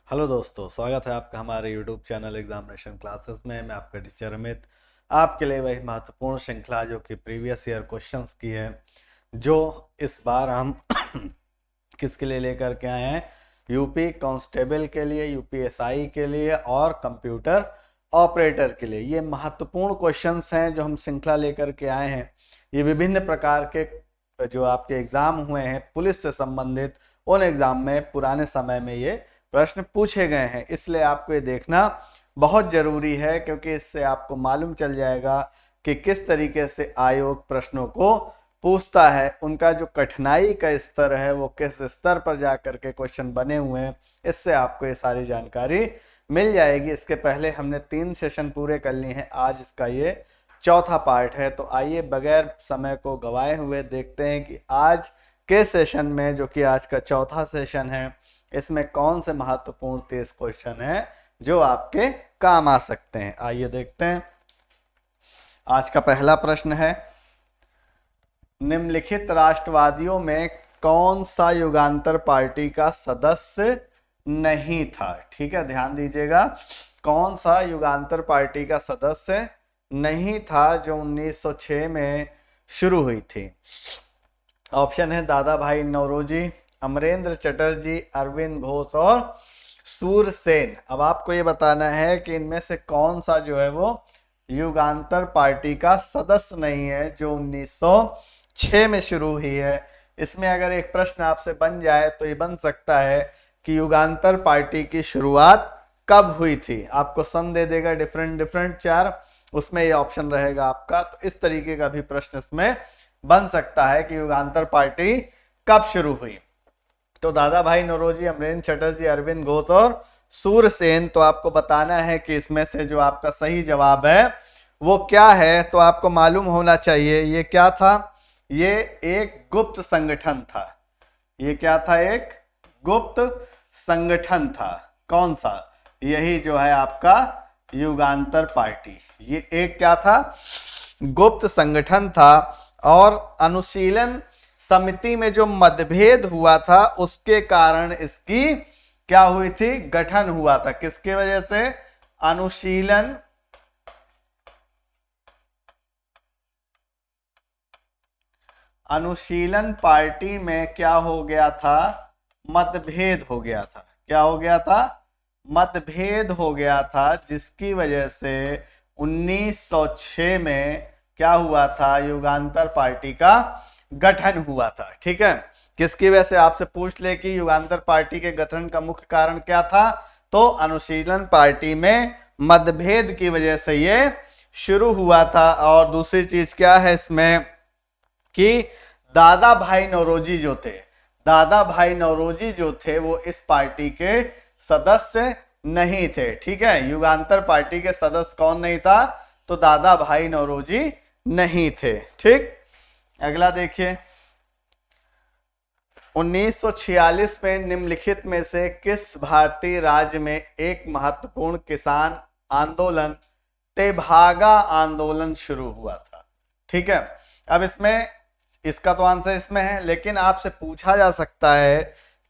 Hello दोस्तों, स्वागत है आपका हमारे यूट्यूब चैनल एग्जामिनेशन क्लासेस में। मैं आपका टीचर अमित आपके लिए वही महत्वपूर्ण श्रृंखला जो कि प्रीवियस ईयर क्वेश्चंस की है, जो इस बार हम किसके लिए लेकर के आए हैं। यूपी कांस्टेबल के लिए, यूपीएसआई के लिए और कंप्यूटर ऑपरेटर के लिए ये महत्वपूर्ण क्वेश्चंस हैं जो हम श्रृंखला लेकर के आए हैं। ये विभिन्न प्रकार के जो आपके एग्जाम हुए हैं पुलिस से संबंधित, उन एग्जाम में पुराने समय में ये प्रश्न पूछे गए हैं, इसलिए आपको ये देखना बहुत जरूरी है, क्योंकि इससे आपको मालूम चल जाएगा कि किस तरीके से आयोग प्रश्नों को पूछता है, उनका जो कठिनाई का स्तर है वो किस स्तर पर जाकर के क्वेश्चन बने हुए हैं। इससे आपको ये सारी जानकारी मिल जाएगी। इसके पहले हमने 3 सेशन पूरे कर लिए हैं, आज इसका ये चौथा पार्ट है। तो आइए बगैर समय को गवाए हुए देखते हैं कि आज के सेशन में, जो कि आज का चौथा सेशन है, इसमें कौन से महत्वपूर्ण 30 क्वेश्चन है जो आपके काम आ सकते हैं। आइए देखते हैं। आज का पहला प्रश्न है, निम्नलिखित राष्ट्रवादियों में कौन सा युगांतर पार्टी का सदस्य नहीं था। ठीक है, ध्यान दीजिएगा, कौन सा युगांतर पार्टी का सदस्य नहीं था जो 1906 में शुरू हुई थी। ऑप्शन है दादा भाई नौरोजी, अमरेंद्र चटर्जी, अरविंद घोष और सूरसेन। अब आपको ये बताना है कि इनमें से कौन सा जो है वो युगांतर पार्टी का सदस्य नहीं है जो 1906 में शुरू हुई है। इसमें अगर एक प्रश्न आपसे बन जाए तो ये बन सकता है कि युगांतर पार्टी की शुरुआत कब हुई थी। आपको सन दे देगा डिफरेंट डिफरेंट 4, उसमें ये ऑप्शन रहेगा आपका। तो इस तरीके का भी प्रश्न इसमें बन सकता है कि युगांतर पार्टी कब शुरू हुई। तो दादा भाई नौरोजी, अमरेंद्र चटर्जी, अरविंद घोष और सूरसेन। तो आपको बताना है कि इसमें से जो आपका सही जवाब है वो क्या है। तो आपको मालूम होना चाहिए ये क्या था। ये एक गुप्त संगठन था। ये क्या था? एक गुप्त संगठन था। कौन सा? यही जो है आपका युगांतर पार्टी। ये एक क्या था? गुप्त संगठन था। और अनुशीलन समिति में जो मतभेद हुआ था उसके कारण इसकी क्या हुई थी? गठन हुआ था। किसके वजह से? अनुशीलन पार्टी में क्या हो गया था? मतभेद हो गया था। क्या हो गया था? मतभेद हो गया था, जिसकी वजह से 1906 में क्या हुआ था? युगांतर पार्टी का गठन हुआ था। ठीक है, किसकी वजह से आपसे पूछ ले कि युगांतर पार्टी के गठन का मुख्य कारण क्या था, तो अनुशीलन पार्टी में मतभेद की वजह से ये शुरू हुआ था। और दूसरी चीज क्या है इसमें कि दादा भाई नौरोजी जो थे, दादा भाई नौरोजी जो थे वो इस पार्टी के सदस्य नहीं थे। ठीक है, युगांतर पार्टी के सदस्य कौन नहीं था? तो दादा भाई नौरोजी नहीं थे। ठीक, अगला देखिए, 1946 में निम्नलिखित में से किस भारतीय राज्य में एक महत्वपूर्ण किसान आंदोलन तेभागा आंदोलन शुरू हुआ था। ठीक है, अब इसमें इसका तो आंसर इसमें है, लेकिन आपसे पूछा जा सकता है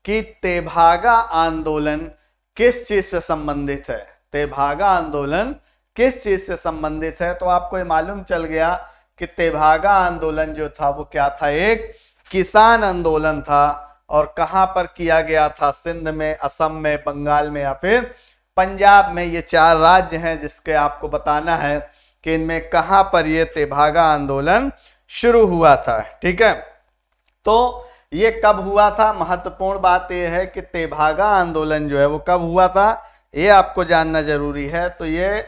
कि तेभागा आंदोलन किस चीज से संबंधित है। तेभागा आंदोलन किस चीज से संबंधित है? तो आपको ये मालूम चल गया कि तेभागा आंदोलन जो था वो क्या था? एक किसान आंदोलन था। और कहां पर किया गया था? सिंध में, असम में, बंगाल में या फिर पंजाब में। ये 4 राज्य हैं जिसके आपको बताना है कि इनमें कहां पर ये तेभागा आंदोलन शुरू हुआ था। ठीक है, तो ये कब हुआ था? महत्वपूर्ण बात यह है कि तेभागा आंदोलन जो है वो कब हुआ था, ये आपको जानना जरूरी है। तो ये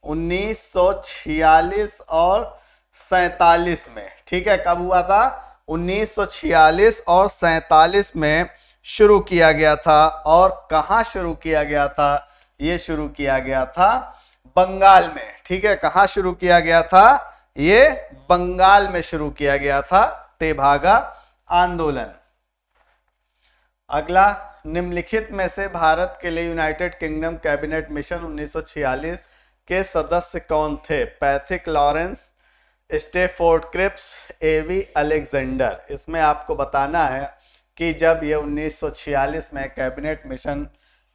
1946 और 47 में। ठीक है, कब हुआ था? 1946 और 47 में शुरू किया गया था। और कहां शुरू किया गया था? ये शुरू किया गया था बंगाल में। ठीक है, कहां शुरू किया गया था? ये बंगाल में शुरू किया गया था तेभागा आंदोलन। अगला, निम्नलिखित में से भारत के लिए यूनाइटेड किंगडम कैबिनेट मिशन 1946 के सदस्य कौन थे? पैथिक लॉरेंस, स्टेफोर्ड क्रिप्स, एवी अलेक्जेंडर। इसमें आपको बताना है कि जब ये 1946 में कैबिनेट मिशन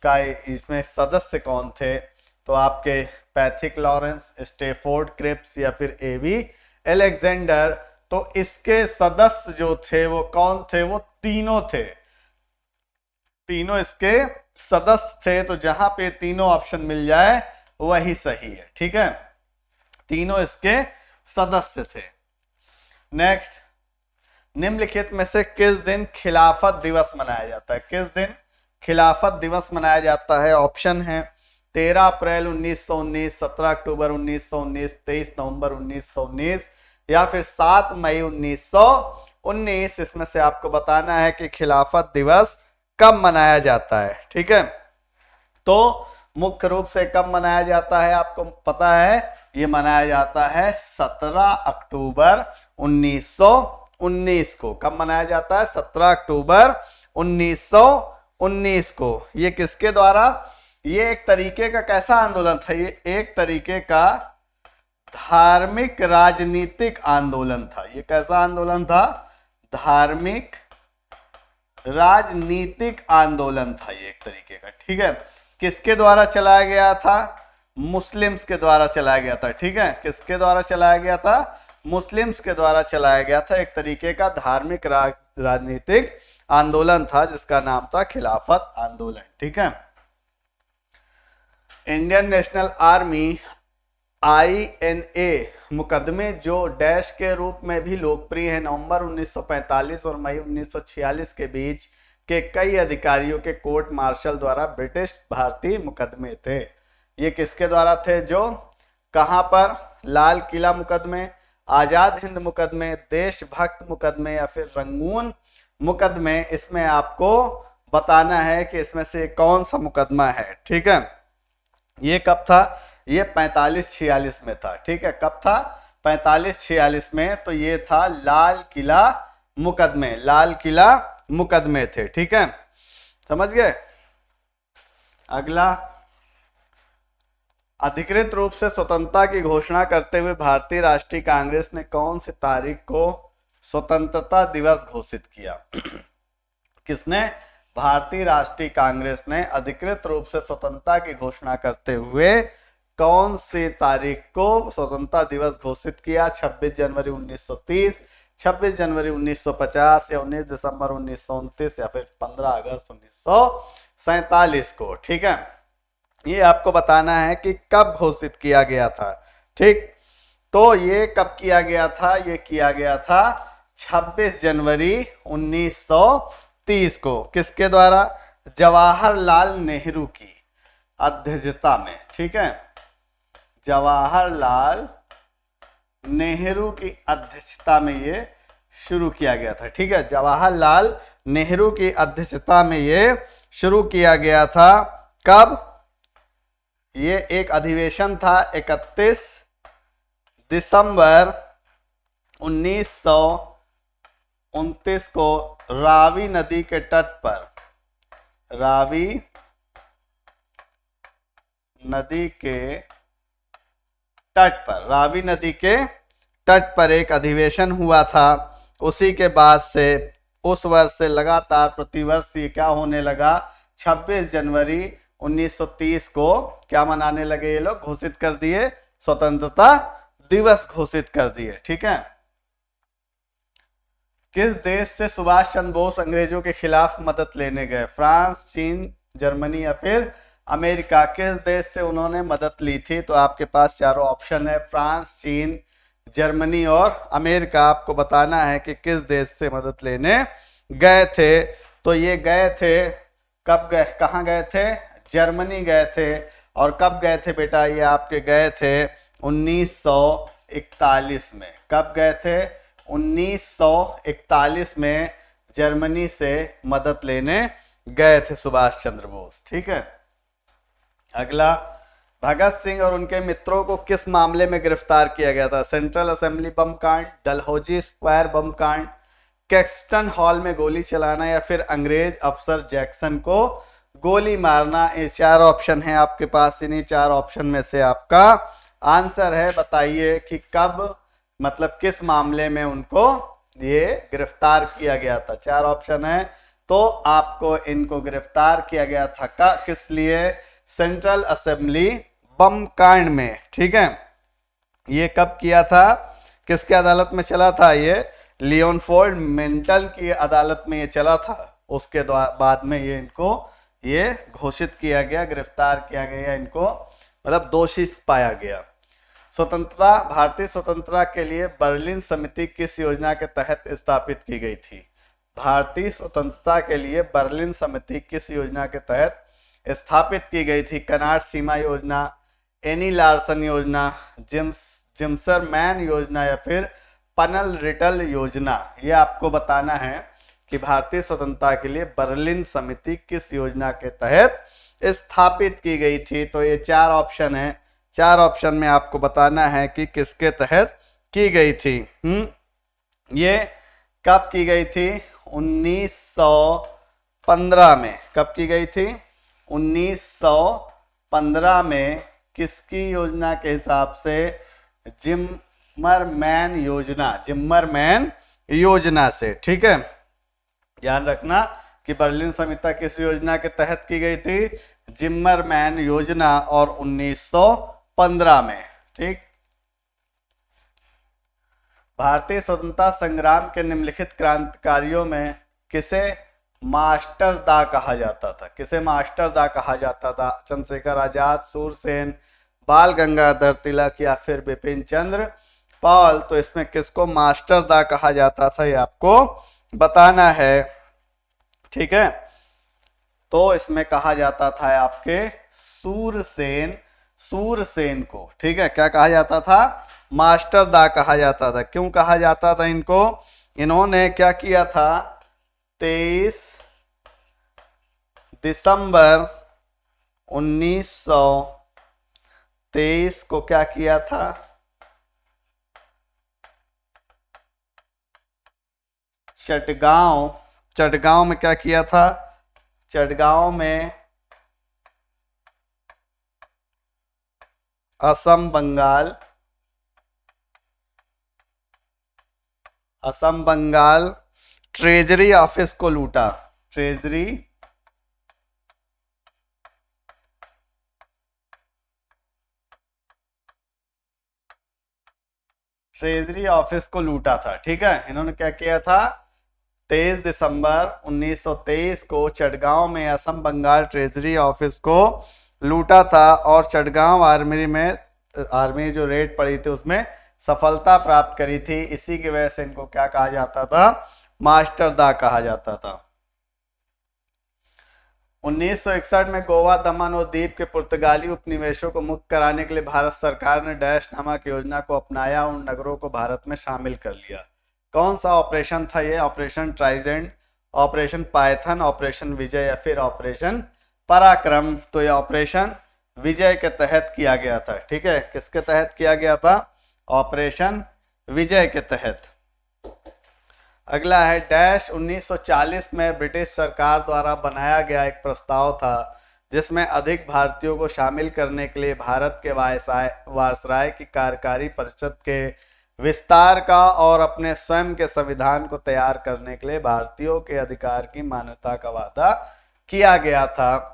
का इसमें सदस्य कौन थे, तो आपके पैथिक लॉरेंस, स्टेफोर्ड क्रिप्स या फिर एवी एलेक्जेंडर। तो इसके सदस्य जो थे वो कौन थे, वो तीनों थे, तीनों इसके सदस्य थे। तो जहां पे तीनों ऑप्शन मिल जाए वही सही है, ठीक है, तीनों इसके सदस्य थे। नेक्स्ट, निम्नलिखित में से किस दिन खिलाफत दिवस मनाया जाता है, किस दिन खिलाफत दिवस मनाया जाता है? ऑप्शन है 13 अप्रैल 1919, 17 अक्टूबर 1919, 23 नवंबर 1919 या फिर 7 मई 1919। इसमें से आपको बताना है कि खिलाफत दिवस कब मनाया जाता है, ठीक है। तो मुख्य रूप से कब मनाया जाता है आपको पता है, ये मनाया जाता है 17 अक्टूबर 1919 को। कब मनाया जाता है? 17 अक्टूबर 1919 को। ये किसके द्वारा, ये एक तरीके का कैसा आंदोलन था, ये एक तरीके का धार्मिक राजनीतिक आंदोलन था। ये कैसा आंदोलन था? धार्मिक राजनीतिक आंदोलन था ये एक तरीके का, ठीक है। किसके द्वारा चलाया गया था? मुस्लिम्स के द्वारा चलाया गया था, ठीक है। किसके द्वारा चलाया गया था? मुस्लिम्स के द्वारा चलाया गया था। एक तरीके का धार्मिक राजनीतिक आंदोलन था जिसका नाम था खिलाफत आंदोलन, ठीक है। इंडियन नेशनल आर्मी INA मुकदमे जो डैश के रूप में भी लोकप्रिय है, नवंबर 1945 और मई 1946 के बीच के कई अधिकारियों के कोर्ट मार्शल द्वारा ब्रिटिश भारतीय मुकदमे थे। ये किसके द्वारा थे? जो कहां पर? लाल किला मुकदमे, आजाद हिंद मुकदमे, देशभक्त मुकदमे या फिर रंगून मुकदमे। इसमें आपको बताना है कि इसमें से कौन सा मुकदमा है, ठीक है। ये कब था? ये 45-46 में था, ठीक है। कब था? 45-46 में। तो ये था लाल किला मुकदमे, लाल किला मुकदमे थे, ठीक है, समझ गए। अगला, अधिकृत रूप से स्वतंत्रता की घोषणा करते हुए भारतीय राष्ट्रीय कांग्रेस ने कौन सी तारीख को स्वतंत्रता दिवस घोषित किया? किसने? भारतीय राष्ट्रीय कांग्रेस ने अधिकृत रूप से स्वतंत्रता की घोषणा करते हुए कौन सी तारीख को स्वतंत्रता दिवस घोषित किया? 26 जनवरी 1930, 26 जनवरी 1950 या 19 दिसंबर 1929 या फिर 15 अगस्त 1947 को, ठीक है। ये आपको बताना है कि कब घोषित किया गया था, ठीक। तो ये कब किया गया था? ये किया गया था 26 जनवरी 1930 को। किसके द्वारा? जवाहरलाल नेहरू की अध्यक्षता में, ठीक है। जवाहरलाल नेहरू की अध्यक्षता में ये शुरू किया गया था, ठीक है। जवाहरलाल नेहरू की अध्यक्षता में ये शुरू किया गया था। कब? ये एक अधिवेशन था 31 दिसंबर 1929 को रावी नदी के तट पर, रावी नदी के तट पर, रावी नदी के तट पर एक अधिवेशन हुआ था। उसी के बाद से उस वर्ष से लगातार प्रतिवर्ष ये क्या होने लगा? 26 जनवरी 1930 को क्या मनाने लगे ये लोग? घोषित कर दिए, स्वतंत्रता दिवस घोषित कर दिए, ठीक है। किस देश से सुभाष चंद्र बोस अंग्रेजों के खिलाफ मदद लेने गए? फ्रांस, चीन, जर्मनी या फिर अमेरिका। किस देश से उन्होंने मदद ली थी? तो आपके पास चारों ऑप्शन है, फ्रांस, चीन, जर्मनी और अमेरिका। आपको बताना है कि किस देश से मदद लेने गए थे। तो ये गए थे, कब गए, कहाँ गए थे? जर्मनी गए थे। और कब गए थे बेटा? ये आपके गए थे 1941 में। कब गए थे? 1941 में जर्मनी से मदद लेने गए थे सुभाष चंद्र बोस, ठीक है। अगला, भगत सिंह और उनके मित्रों को किस मामले में गिरफ्तार किया गया था? सेंट्रल असेंबली बम कांड, डलहौजी स्क्वायर बम कांड, कैक्सटन हॉल में गोली चलाना या फिर अंग्रेज अफसर जैक्सन को गोली मारना। ये चार ऑप्शन है आपके पास। इन्हीं चार ऑप्शन में से आपका आंसर है। बताइए कि कब, मतलब किस मामले में उनको ये गिरफ्तार किया गया था। चार ऑप्शन है, तो आपको इनको गिरफ्तार किया गया था किस लिए? सेंट्रल असेंबली बम कांड में। ठीक है, ये कब किया था, किसके अदालत में चला था? ये लियोनफोर्ड मेंटल की अदालत में ये चला था। उसके बाद में ये इनको ये घोषित किया गया, गिरफ्तार किया गया, इनको मतलब दोषी पाया गया। स्वतंत्रता, भारतीय स्वतंत्रता के लिए बर्लिन समिति किस योजना के तहत स्थापित की गई थी? भारतीय स्वतंत्रता के लिए बर्लिन समिति किस योजना के तहत स्थापित की गई थी? कनाट सीमा योजना, एनी लार्सन योजना, जिम्सरमैन योजना या फिर पनल रिटल योजना? ये आपको बताना है कि भारतीय स्वतंत्रता के लिए बर्लिन समिति किस योजना के तहत स्थापित की गई थी। तो ये 4 ऑप्शन है, 4 ऑप्शन में आपको बताना है कि किसके तहत की गई थी। ये कब की गई थी? 1915 में। कब की गई थी? 1915 में। किसकी योजना के हिसाब से? जिम्मरमैन योजना, जिम्मरमैन योजना से। ठीक है, ध्यान रखना कि बर्लिन समिति किस योजना के तहत की गई थी? जिम्मरमैन योजना, और 1915 में। ठीक, भारतीय स्वतंत्रता संग्राम के निम्नलिखित क्रांतिकारियों में किसे मास्टर दा कहा जाता था? किसे मास्टर दा कहा जाता था? चंद्रशेखर आजाद, सूरसेन, बाल गंगाधर तिलक या फिर बिपिन चंद्र पाल? तो इसमें किसको मास्टर दा कहा जाता था, ये आपको बताना है। ठीक है, तो इसमें कहा जाता था आपके सूरसेन, सूरसेन को। ठीक है, क्या कहा जाता था? मास्टर दा कहा जाता था। क्यों कहा जाता था इनको? इन्होंने क्या किया था? 23 दिसंबर 1923 को क्या किया था? चटगांव, चटगांव में क्या किया था? चटगांव में असम बंगाल, असम बंगाल ट्रेजरी ऑफिस को लूटा। ट्रेजरी ट्रेजरी ऑफिस को लूटा था। ठीक है, इन्होंने क्या किया था? 23 दिसंबर 1923 को चटगांव में असम बंगाल ट्रेजरी ऑफिस को लूटा था, और चटगांव आर्मी जो रेड पड़ी थी उसमें सफलता प्राप्त करी थी। इसी की वजह से इनको क्या कहा जाता था? मास्टर दा कहा जाता था। 1961 में गोवा, दमन और दीव के पुर्तगाली उपनिवेशों को मुक्त कराने के लिए भारत सरकार ने डैश नामक योजना को अपनाया, उन नगरों को भारत में शामिल कर लिया। कौन सा ऑपरेशन था ये? ऑपरेशन ट्राइजेंट, ऑपरेशन पाइथन, ऑपरेशन विजय या फिर ऑपरेशन पराक्रम? तो ये ऑपरेशन विजय के तहत किया गया था। ठीक है, किसके तहत किया गया था? ऑपरेशन विजय के तहत। अगला है डैश 1940 में ब्रिटिश सरकार द्वारा बनाया गया एक प्रस्ताव था जिसमें अधिक भारतीयों को शामिल करने के लिए भारत के वायसराय की कार्यकारी परिषद के विस्तार का और अपने स्वयं के संविधान को तैयार करने के लिए भारतीयों के अधिकार की मान्यता का वादा किया गया था।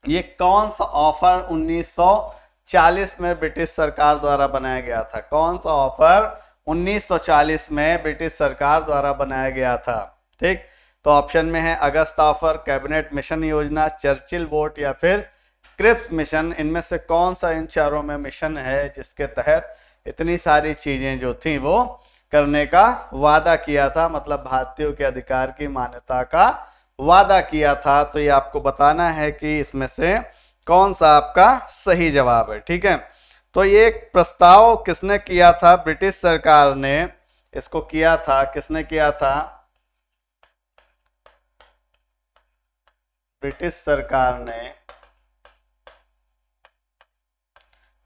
ये कौन सा ऑफर 1940 में ब्रिटिश सरकार द्वारा बनाया गया था? कौन सा ऑफर 1940 में ब्रिटिश सरकार द्वारा बनाया गया था? ठीक, तो ऑप्शन में है अगस्त ऑफर, कैबिनेट मिशन योजना, चर्चिल वोट या फिर क्रिप्स मिशन। इनमें से कौन सा इन चारों में मिशन है जिसके तहत इतनी सारी चीजें जो थी वो करने का वादा किया था, मतलब भारतीयों के अधिकार की मान्यता का वादा किया था? तो ये आपको बताना है कि इसमें से कौन सा आपका सही जवाब है। ठीक है, तो ये प्रस्ताव किसने किया था? ब्रिटिश सरकार ने इसको किया था। किसने किया था? ब्रिटिश सरकार ने।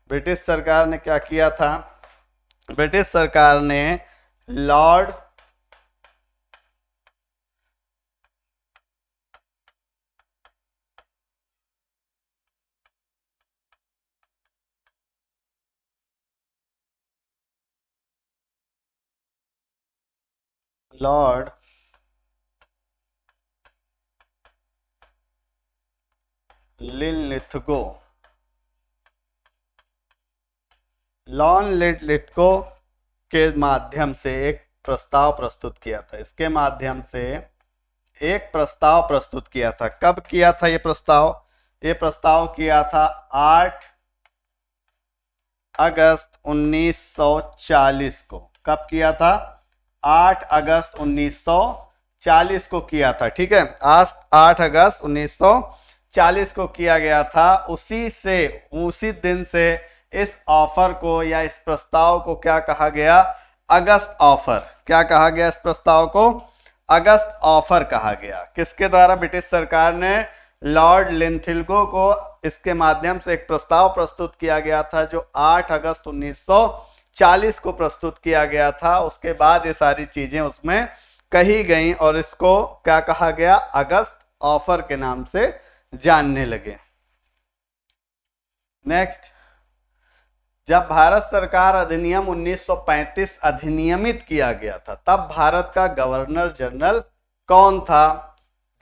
ब्रिटिश सरकार ने क्या किया था? ब्रिटिश सरकार ने Lord Lord Lithgow, lawn Lithgow के माध्यम से एक प्रस्ताव प्रस्तुत किया था। इसके माध्यम से एक प्रस्ताव प्रस्तुत किया था। कब किया था ये प्रस्ताव? ये प्रस्ताव किया था 8 अगस्त 1940 को। कब किया था? 8 अगस्त 1940 को किया था। ठीक है, आज 8 अगस्त 1940 को किया गया था। उसी दिन से इस ऑफर को या इस प्रस्ताव को क्या कहा गया? अगस्त ऑफर। क्या कहा गया इस प्रस्ताव को? अगस्त ऑफर कहा गया। किसके द्वारा? ब्रिटिश सरकार ने लॉर्ड लिथगो को इसके माध्यम से एक प्रस्ताव प्रस्तुत किया गया था, जो 8 अगस्त 1940 को प्रस्तुत किया गया था। उसके बाद ये सारी चीजें उसमें कही गई और इसको क्या कहा गया? अगस्त ऑफर के नाम से जानने लगे। नेक्स्ट, जब भारत सरकार अधिनियम 1935 अधिनियमित किया गया था, तब भारत का गवर्नर जनरल कौन था?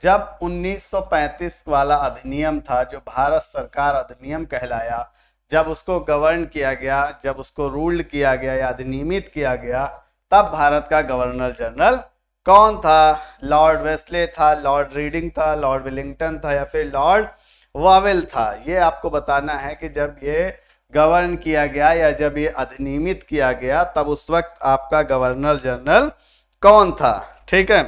जब 1935 वाला अधिनियम था, जो भारत सरकार अधिनियम कहलाया, जब उसको गवर्न किया गया, जब उसको रूल्ड किया गया या अधिनियमित किया गया, तब भारत का गवर्नर जनरल कौन था? लॉर्ड वेस्ले था, लॉर्ड रीडिंग था, लॉर्ड विलिंगटन था या फिर लॉर्ड वावेल था? ये आपको बताना है कि जब ये गवर्न किया गया या जब ये अधिनियमित किया गया, तब उस वक्त आपका गवर्नर जनरल कौन था। ठीक है,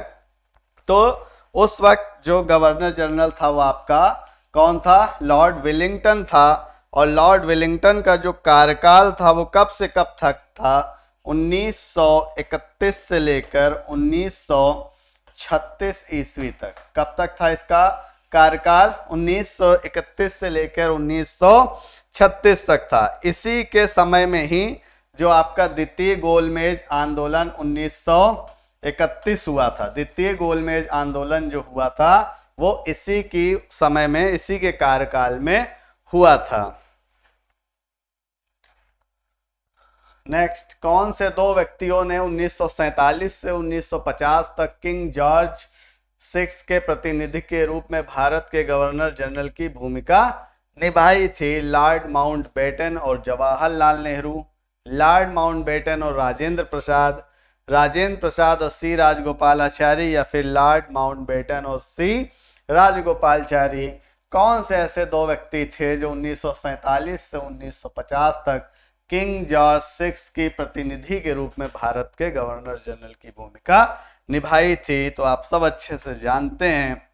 तो उस वक्त जो गवर्नर जनरल था वो आपका कौन था? लॉर्ड विलिंगटन था। और लॉर्ड विलिंगटन का जो कार्यकाल था वो कब से कब तक था? 1931 से लेकर 1936 ईस्वी तक। कब तक था इसका कार्यकाल? 1931 से लेकर 1936 तक था। इसी के समय में ही जो आपका द्वितीय गोलमेज आंदोलन 1931 हुआ था। द्वितीय गोलमेज आंदोलन जो हुआ था वो इसी की समय में, इसी के कार्यकाल में हुआ था। नेक्स्ट, कौन से दो व्यक्तियों ने 1947 से 1950 तक किंग जॉर्ज 6 के प्रतिनिधि के रूप में भारत के गवर्नर जनरल की भूमिका निभाई थी? लॉर्ड माउंटबेटन और जवाहरलाल नेहरू, लॉर्ड माउंटबेटन और राजेंद्र प्रसाद और सी राजगोपालाचारी, या फिर लॉर्ड माउंटबेटन और सी राजगोपालाचारी? कौन से ऐसे दो व्यक्ति थे जो 1947 से 1950 तक किंग जॉर्ज 6 की प्रतिनिधि के रूप में भारत के गवर्नर जनरल की भूमिका निभाई थी? तो आप सब अच्छे से जानते हैं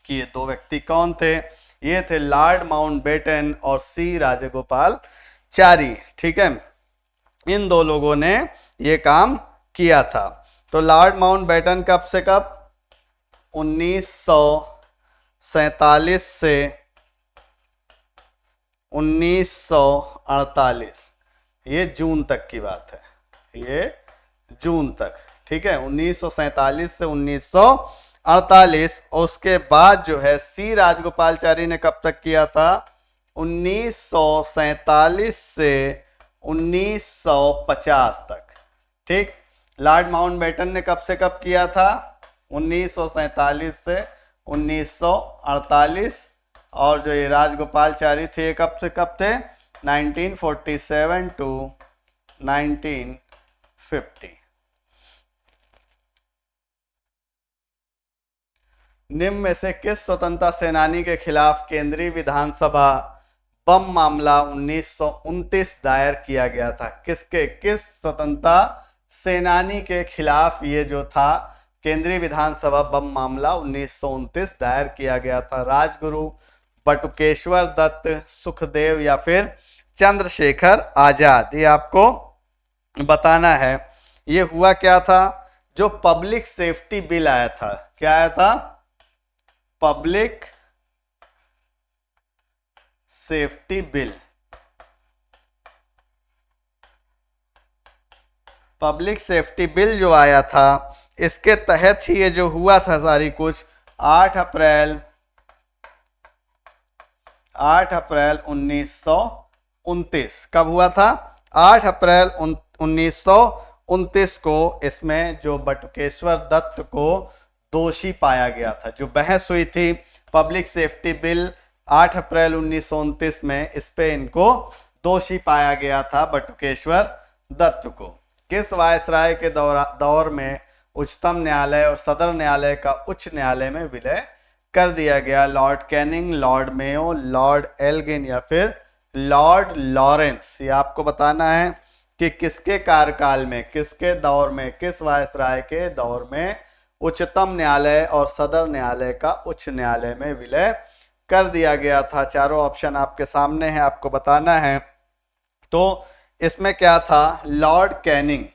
कि ये दो व्यक्ति कौन थे। ये थे लॉर्ड माउंटबेटन और सी राजगोपालाचारी। ठीक है, इन दो लोगों ने ये काम किया था। तो लॉर्ड माउंटबेटन कब से कब? 1947 से 1948, ये जून तक की बात है, ये जून तक। ठीक है, 1947 से 1948। और उसके बाद जो है सी राजगोपालाचारी ने कब तक किया था? 1947 से 1950 तक। ठीक, लॉर्ड माउंटबेटन ने कब से कब किया था? 1947 से 1948। और जो ये राजगोपालाचारी थे कब से कब थे? 1947 टू 1950। निम्न में से किस स्वतंत्रता सेनानी के खिलाफ केंद्रीय विधानसभा बम मामला 1929 दायर किया गया था? किस स्वतंत्रता सेनानी के खिलाफ ये जो था केंद्रीय विधानसभा बम मामला 1929 दायर किया गया था? राजगुरु, बटुकेश्वर दत्त, सुखदेव या फिर चंद्रशेखर आजाद? ये आपको बताना है। ये हुआ क्या था? जो पब्लिक सेफ्टी बिल आया था, क्या आया था? Public safety bill. Public safety bill जो आया था, इसके तहत ही ये जो हुआ था सारी कुछ 8 अप्रैल 1929। कब हुआ था? 8 अप्रैल 1929 को इसमें जो बटुकेश्वर दत्त को दोषी पाया गया था। जो बहस हुई थी पब्लिक सेफ्टी बिल 8 अप्रैल 1929 में इस पे इनको दोषी पाया गया था बटुकेश्वर दत्त को। किस वायसराय के दौर में उच्चतम न्यायालय और सदर न्यायालय का उच्च न्यायालय में विलय कर दिया गया? Lord Canning, Lord Mayo, Lord Elgin या फिर लॉर्ड लॉरेंस। ये आपको बताना है कि किसके कार्यकाल में, किसके दौर में, किस वायसराय के दौर में उच्चतम न्यायालय और सदर न्यायालय का उच्च न्यायालय में विलय कर दिया गया था। चारों ऑप्शन आपके सामने हैं, आपको बताना है। तो इसमें क्या था? लॉर्ड कैनिंग,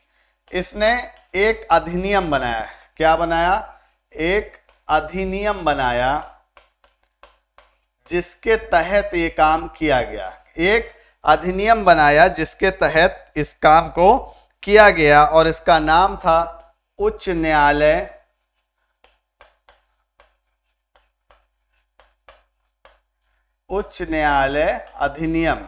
इसने एक अधिनियम बनाया। क्या बनाया? एक अधिनियम बनाया जिसके तहत ये काम किया गया। एक अधिनियम बनाया जिसके तहत इस काम को किया गया और इसका नाम था उच्च न्यायालय अधिनियम।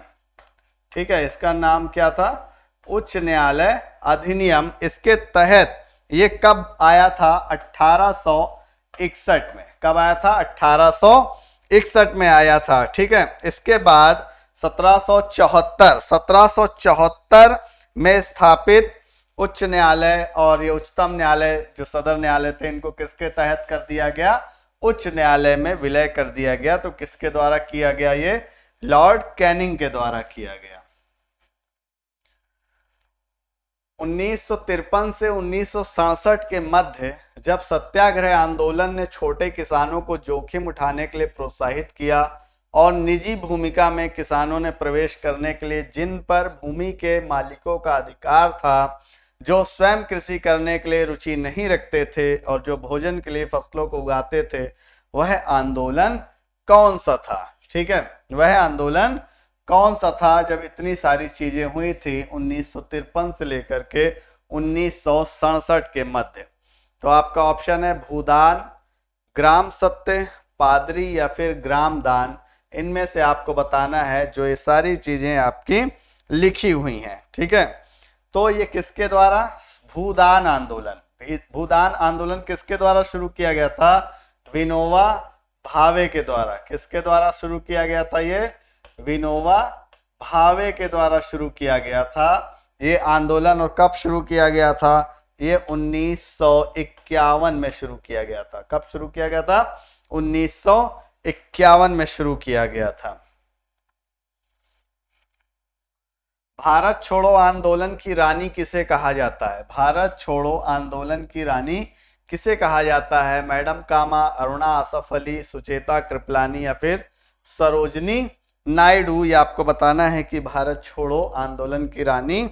ठीक है, इसका नाम क्या था? उच्च न्यायालय अधिनियम। इसके तहत ये कब आया था? 1861 में। कब आया था? 1861 में आया था। ठीक है, इसके बाद 1774 में स्थापित उच्च न्यायालय और ये उच्चतम न्यायालय जो सदर न्यायालय थे, इनको किसके तहत कर दिया गया? उच्च न्यायालय में विलय कर दिया गया। तो किसके द्वारा किया गया? ये लॉर्ड कैनिंग के द्वारा किया गया। 1953 से 1967 के मध्य जब सत्याग्रह आंदोलन ने छोटे किसानों को जोखिम उठाने के लिए प्रोत्साहित किया और निजी भूमिका में किसानों ने प्रवेश करने के लिए जिन पर भूमि के मालिकों का अधिकार था, जो स्वयं कृषि करने के लिए रुचि नहीं रखते थे और जो भोजन के लिए फसलों को उगाते थे, वह आंदोलन कौन सा था? ठीक है, वह आंदोलन कौन सा था जब इतनी सारी चीजें हुई थी 1953 से लेकर के 1967 के मध्य? तो आपका ऑप्शन है भूदान, ग्राम सत्य, पादरी या फिर ग्राम दान। इनमें से आपको बताना है जो ये सारी चीजें आपकी लिखी हुई हैं। ठीक है, तो ये किसके द्वारा? भूदान आंदोलन। भूदान आंदोलन किसके द्वारा शुरू किया गया था? विनोबा भावे के द्वारा। किसके द्वारा शुरू किया गया था? ये विनोबा भावे के द्वारा शुरू किया गया था ये आंदोलन। और कब शुरू किया गया था? ये 1951 में शुरू किया गया था। कब शुरू किया गया था? 1951 में शुरू किया गया था। भारत छोड़ो आंदोलन की रानी किसे कहा जाता है? भारत छोड़ो आंदोलन की रानी किसे कहा जाता है? मैडम कामा, अरुणा आसफ अली, सुचेता कृपलानी या फिर सरोजनी नायडू। ये आपको बताना है कि भारत छोड़ो आंदोलन की रानी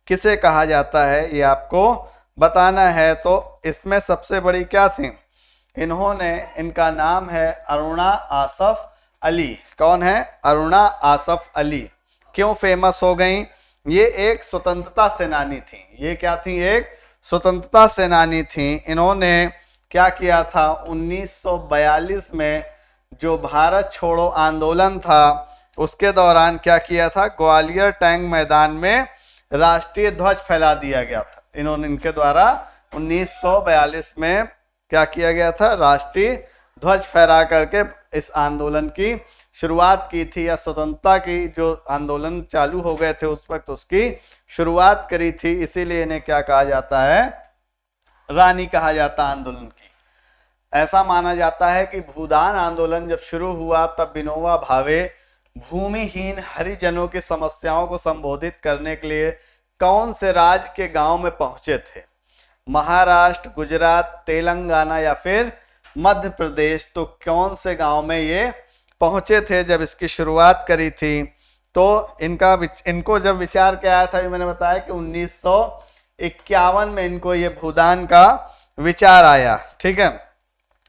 किसे कहा जाता है, ये आपको बताना है। तो इसमें सबसे बड़ी क्या थी? इनका नाम है अरुणा आसफ अली। कौन है? अरुणा आसफ अली। क्यों फेमस हो गई? ये एक स्वतंत्रता सेनानी थी। ये क्या थी? एक स्वतंत्रता सेनानी थी। इन्होंने क्या किया था? 1942 में जो भारत छोड़ो आंदोलन था उसके दौरान क्या किया था? ग्वालियर टैंक मैदान में राष्ट्रीय ध्वज फैला दिया गया था। इनके द्वारा 1942 में क्या किया गया था? राष्ट्रीय ध्वज फहरा करके इस आंदोलन की शुरुआत की थी, या स्वतंत्रता की जो आंदोलन चालू हो गए थे उस वक्त उसकी शुरुआत करी थी। इसीलिए इन्हें क्या कहा जाता है? रानी कहा जाता आंदोलन की। ऐसा माना जाता है कि भूदान आंदोलन जब शुरू हुआ तब विनोबा भावे भूमिहीन हरिजनों की समस्याओं को संबोधित करने के लिए कौन से राज्य के गांव में पहुंचे थे? महाराष्ट्र, गुजरात, तेलंगाना या फिर मध्य प्रदेश। तो कौन से गांव में ये पहुंचे थे जब इसकी शुरुआत करी थी? तो इनको जब विचार क्या आया था, मैंने बताया कि 1951 में इनको ये भूदान का विचार आया। ठीक है,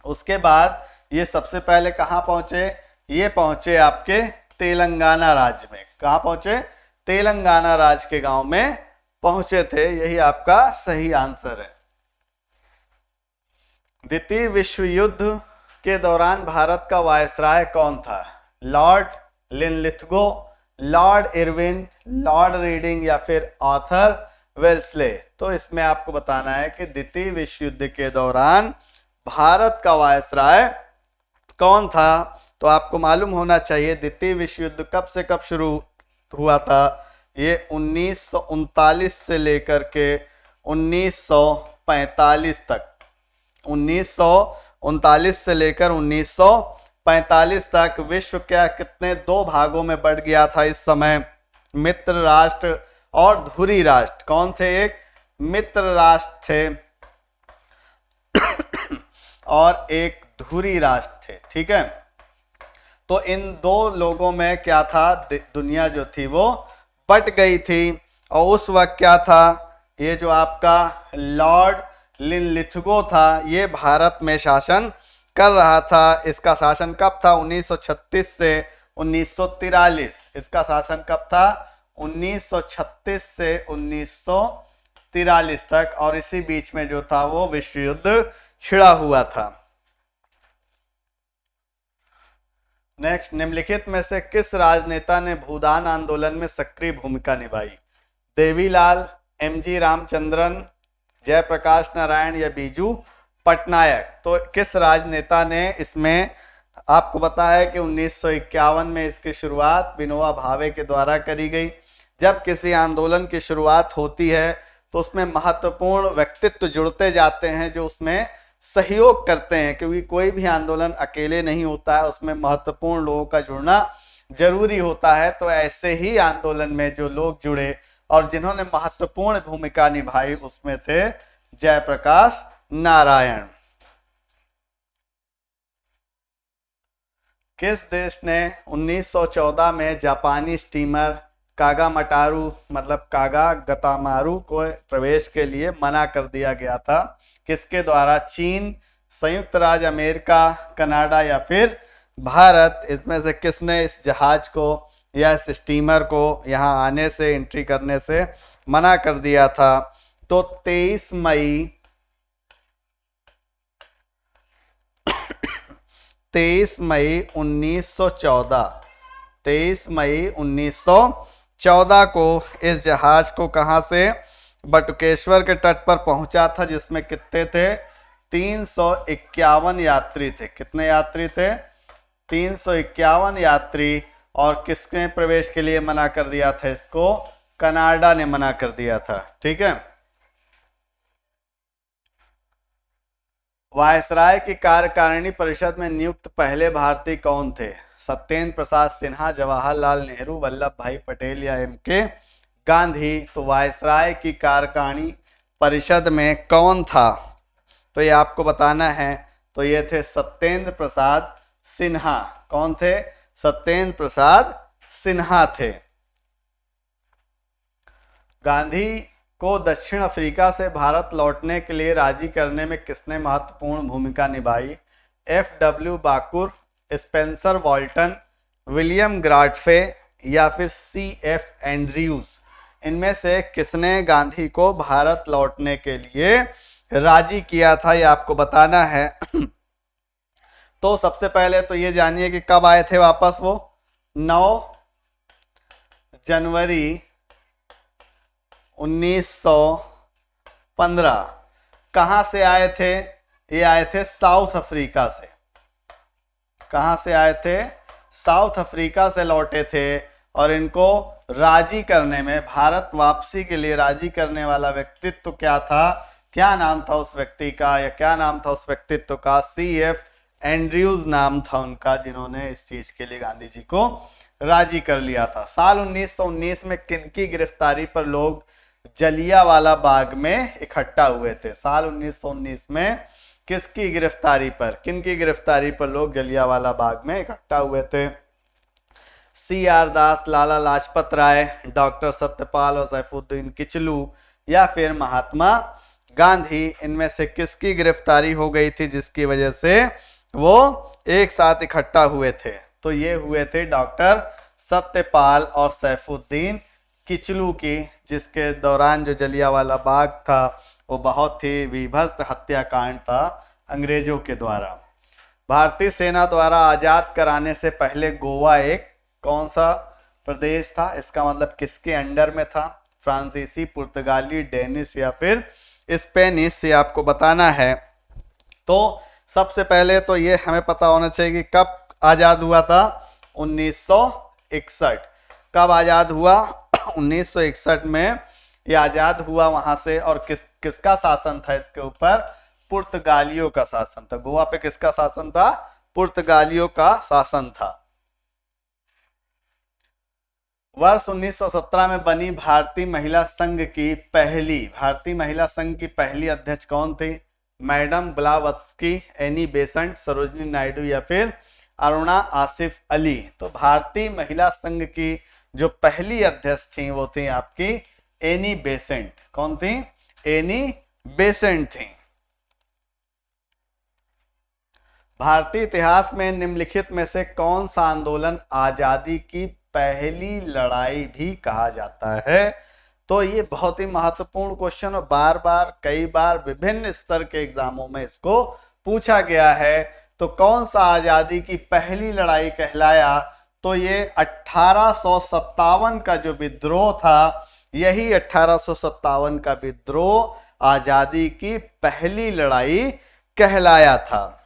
उसके बाद ये सबसे पहले कहां पहुंचे? ये पहुंचे आपके तेलंगाना राज्य में। कहां पहुंचे? तेलंगाना राज्य के गांव में पहुंचे थे। यही आपका सही आंसर है। द्वितीय विश्व युद्ध के दौरान भारत का वायसराय कौन था? Lord Linlithgow, Lord Irwin, Lord reading या फिर आर्थर वेल्सले। तो इसमें आपको बताना है कि द्वितीय विश्व युद्ध के दौरान भारत का वायसराय कौन था? तो आपको मालूम होना चाहिए द्वितीय विश्व युद्ध कब से कब शुरू हुआ था। ये 1939 से लेकर के 1945 तक, 1939 से लेकर 1945 तक विश्व क्या कितने दो भागों में बढ़ गया था इस समय। मित्र राष्ट्र और धुरी राष्ट्र। कौन थे? एक मित्र राष्ट्र थे और एक धुरी राष्ट्र थे। ठीक है, तो इन दो लोगों में क्या था, दुनिया जो थी वो बट गई थी। और उस वक्त क्या था, ये जो आपका लॉर्ड लिनलिथगो था, ये भारत में शासन कर रहा था। इसका शासन कब था? 1936 से 1943। इसका शासन कब था? 1936 से 1943 तक। और इसी बीच में जो था वो विश्व युद्ध छिड़ा हुआ था। नेक्स्ट, निम्नलिखित में से किस राजनेता ने भूदान आंदोलन में सक्रिय भूमिका निभाई? देवीलाल, एमजी रामचंद्रन, जयप्रकाश नारायण या बीजू पटनायक। तो किस राजनेता ने इसमें, आपको पता है कि 1951 में इसकी शुरुआत विनोबा भावे के द्वारा करी गई। जब किसी आंदोलन की शुरुआत होती है तो उसमें महत्वपूर्ण व्यक्तित्व जुड़ते जाते हैं जो उसमें सहयोग करते हैं, क्योंकि कोई भी आंदोलन अकेले नहीं होता है, उसमें महत्वपूर्ण लोगों का जुड़ना जरूरी होता है। तो ऐसे ही आंदोलन में जो लोग जुड़े और जिन्होंने महत्वपूर्ण भूमिका निभाई उसमें थे जयप्रकाश नारायण। किस देश ने 1914 में जापानी स्टीमर कागामाटारू मतलब कागागतामारू को प्रवेश के लिए मना कर दिया गया था? किसके द्वारा? चीन, संयुक्त राज्य अमेरिका, कनाडा या फिर भारत। इसमें से किसने इस जहाज को या इस स्टीमर को यहाँ आने से, एंट्री करने से मना कर दिया था? तो 23 मई 1914 23 मई 1914 को इस जहाज को कहां से? बटुकेश्वर के तट पर पहुंचा था, जिसमें कितने थे? 351 यात्री थे। कितने यात्री थे? 351 यात्री। और किसने प्रवेश के लिए मना कर दिया था इसको? कनाडा ने मना कर दिया था। ठीक है, वायसराय की कार्यकारिणी परिषद में नियुक्त पहले भारतीय कौन थे? सत्येंद्र प्रसाद सिन्हा, जवाहरलाल नेहरू, वल्लभ भाई पटेल या एम.के. गांधी। तो वायसराय की कार्यकारिणी परिषद में कौन था? तो ये आपको बताना है। तो ये थे सत्येंद्र प्रसाद सिन्हा। कौन थे? सत्येंद्र प्रसाद सिन्हा थे। गांधी को दक्षिण अफ्रीका से भारत लौटने के लिए राजी करने में किसने महत्वपूर्ण भूमिका निभाई? F.W. बाकुर, स्पेंसर वॉल्टन, विलियम ग्राडफे या फिर C.F. एंड्रयूज। इनमें से किसने गांधी को भारत लौटने के लिए राजी किया था, ये आपको बताना है। तो सबसे पहले तो ये जानिए कि कब आए थे वापस वो? 9 जनवरी 1915। कहां से आए थे? ये आए थे साउथ अफ्रीका से। कहां से आए थे? साउथ अफ्रीका से लौटे थे। और इनको राजी करने में, भारत वापसी के लिए राजी करने वाला व्यक्तित्व क्या था? क्या नाम था उस व्यक्ति का, या क्या नाम था उस व्यक्तित्व का? C.F. एंड्रयूज नाम था उनका, जिन्होंने इस चीज के लिए गांधी जी को राजी कर लिया था। साल 1919 में किनकी गिरफ्तारी पर लोग जलियांवाला बाग में इकट्ठा हुए थे? साल 1919 में किसकी गिरफ्तारी पर, किनकी गिरफ्तारी पर लोग जलियांवाला बाग में इकट्ठा हुए थे? C.R. दास, लाला लाजपत राय, डॉक्टर सत्यपाल और सैफुद्दीन किचलू या फिर महात्मा गांधी। इनमें से किसकी गिरफ्तारी हो गई थी जिसकी वजह से वो एक साथ इकट्ठा हुए थे? तो ये हुए थे डॉक्टर सत्यपाल और सैफुद्दीन किचलू की, जिसके दौरान जो जलियांवाला बाग था वो बहुत ही विभत्स हत्याकांड था अंग्रेजों के द्वारा। भारतीय सेना द्वारा आजाद कराने से पहले गोवा एक कौन सा प्रदेश था? इसका मतलब किसके अंडर में था? फ्रांसीसी, पुर्तगाली, डेनिश या फिर स्पेनिश, से आपको बताना है। तो सबसे पहले तो ये हमें पता होना चाहिए कि कब आजाद हुआ था? 1961। कब आजाद हुआ? 1961 में ये आजाद हुआ वहां से। और किसका शासन था इसके ऊपर? पुर्तगालियों का शासन था। गोवा पे किसका शासन था? पुर्तगालियों का शासन था। वर्ष 1917 में बनी भारतीय महिला संघ की पहली अध्यक्ष कौन थी? Madam Blavatsky, Annie Besant, Sarojini Naidu या फिर अरुणा आसिफ अली? तो भारतीय महिला संघ की जो पहली अध्यक्ष थी वो थी आपकी एनी बेसेंट। कौन थी? एनी बेसेंट थी। भारतीय इतिहास में निम्नलिखित में से कौन सा आंदोलन आजादी की पहली लड़ाई भी कहा जाता है? तो ये बहुत ही महत्वपूर्ण क्वेश्चन और बार बार कई बार विभिन्न स्तर के एग्जामों में इसको पूछा गया है। तो कौन सा आजादी की पहली लड़ाई कहलाया? तो ये 1857 का जो विद्रोह था, यही 1857 का विद्रोह आजादी की पहली लड़ाई कहलाया था।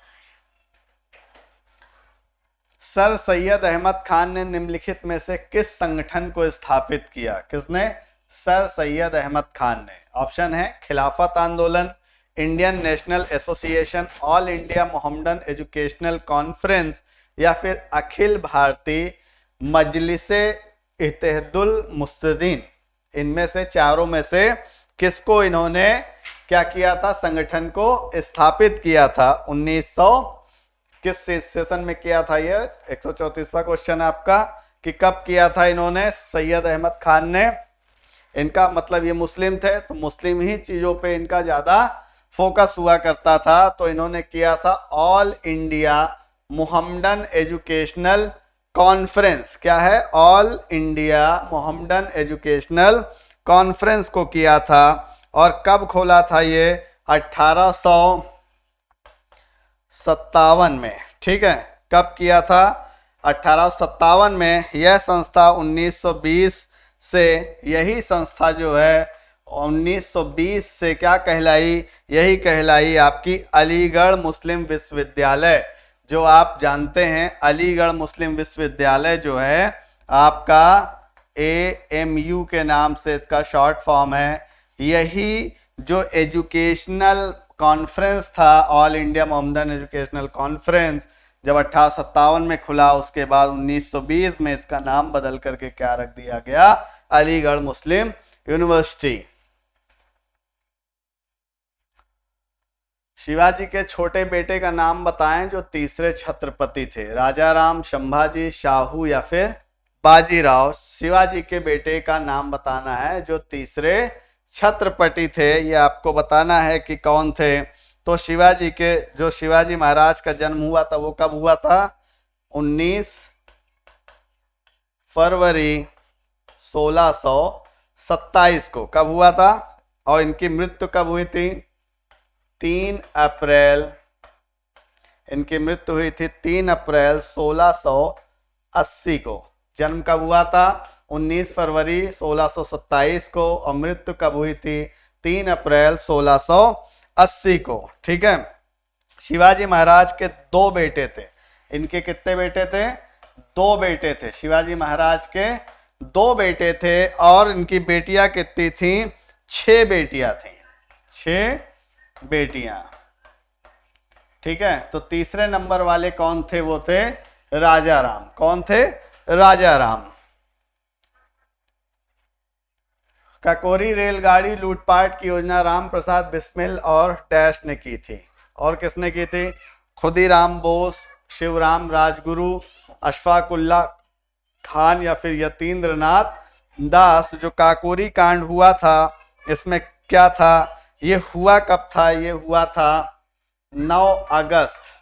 सर सैयद अहमद खान ने निम्नलिखित में से किस संगठन को स्थापित किया? किसने? सर सैयद अहमद खान ने। ऑप्शन है खिलाफत आंदोलन, Indian national association, all India Mohammedan educational conference या फिर अखिल भारतीय मजलिसे इत्तेहादुल मुस्लिमीन। इनमें से चारों में से किसको इन्होंने क्या किया था? संगठन को स्थापित किया था। 1900 किस सेशन में किया था? ये 134वां क्वेश्चन है आपका कि कब किया था इन्होंने? सैयद अहमद खान ने। इनका मतलब ये मुस्लिम थे तो मुस्लिम ही चीजों पे इनका ज्यादा फोकस हुआ करता था। तो इन्होंने किया था all India Mohammedan educational conference. क्या है? All India Mohammedan educational conference को किया था। और कब खोला था ये? 1857 में। ठीक है, कब किया था? 1857 में। यह संस्था 1920 से, यही संस्था जो है 1920 से क्या कहलाई? यही कहलाई आपकी अलीगढ़ मुस्लिम विश्वविद्यालय। जो आप जानते हैं अलीगढ़ मुस्लिम विश्वविद्यालय जो है आपका AMU के नाम से इसका शॉर्ट फॉर्म है। यही जो एजुकेशनल कॉन्फ्रेंस था, all India Mohammedan educational conference, जब 1857 में खुला, उसके बाद 1920 में इसका नाम बदल करके क्या रख दिया गया? अलीगढ़ मुस्लिम यूनिवर्सिटी। शिवाजी के छोटे बेटे का नाम बताएं जो तीसरे छत्रपति थे। राजाराम, संभाजी, शाहू या फिर बाजीराव? शिवाजी के बेटे का नाम बताना है जो तीसरे छत्रपति थे। ये आपको बताना है कि कौन थे। तो शिवाजी के, जो शिवाजी महाराज का जन्म हुआ था वो कब हुआ था? 19 फरवरी 1627 को। कब हुआ था? और इनकी मृत्यु कब हुई थी? 3 अप्रैल। इनकी मृत्यु हुई थी 3 अप्रैल 1680 को। जन्म कब हुआ था? 19 फरवरी 1627 को। और मृत्यु कब हुई थी? 3 अप्रैल 1680 को। ठीक है। शिवाजी महाराज के 2 बेटे थे। इनके कितने बेटे थे? 2 बेटे थे। शिवाजी महाराज के 2 बेटे थे। और इनकी बेटियां कितनी थी? 6 बेटियां थी। 6 बेटियां। ठीक है। तो तीसरे नंबर वाले कौन थे? वो थे राजाराम। कौन थे? राजाराम। काकोरी रेलगाड़ी लूटपाट की योजना राम प्रसाद बिस्मिल और डैश ने की थी। और किसने की थी? खुदीराम बोस, शिवराम राजगुरु, अशफाकुल्ला खान या फिर यतीन्द्रनाथ दास। जो काकोरी कांड हुआ था इसमें क्या था? ये हुआ कब था? ये हुआ था 9 अगस्त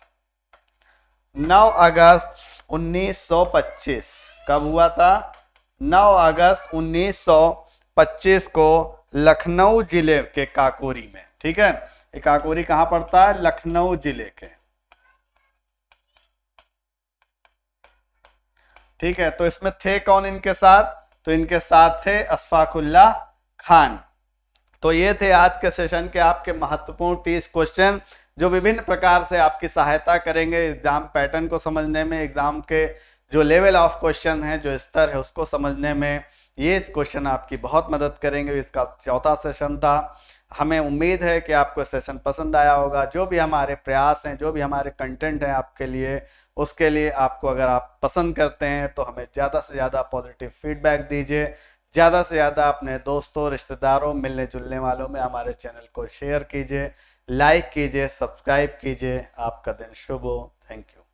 1925। कब हुआ था? 9 अगस्त 1925 को लखनऊ जिले के काकोरी में। ठीक है। ये काकोरी कहां पड़ता है? लखनऊ जिले के। ठीक है। तो इसमें थे कौन इनके साथ? तो इनके साथ थे अशफाकुल्ला खान। तो ये थे आज के सेशन के आपके महत्वपूर्ण 30 क्वेश्चन। जो विभिन्न प्रकार से आपकी सहायता करेंगे एग्जाम पैटर्न को समझने में, एग्जाम के जो लेवल ऑफ क्वेश्चन है, जो स्तर है उसको समझने में। ये क्वेश्चन आपकी बहुत मदद करेंगे। इसका चौथा सेशन था। हमें उम्मीद है कि आपको सेशन पसंद आया होगा। जो भी हमारे प्रयास हैं, जो भी हमारे कंटेंट हैं आपके लिए, उसके लिए आपको, अगर आप पसंद करते हैं तो हमें ज़्यादा से ज़्यादा पॉजिटिव फीडबैक दीजिए। ज़्यादा से ज़्यादा अपने दोस्तों, रिश्तेदारों, मिलने जुलने वालों में हमारे चैनल को शेयर कीजिए, लाइक कीजिए, सब्सक्राइब कीजिए। आपका दिन शुभ हो। Thank you.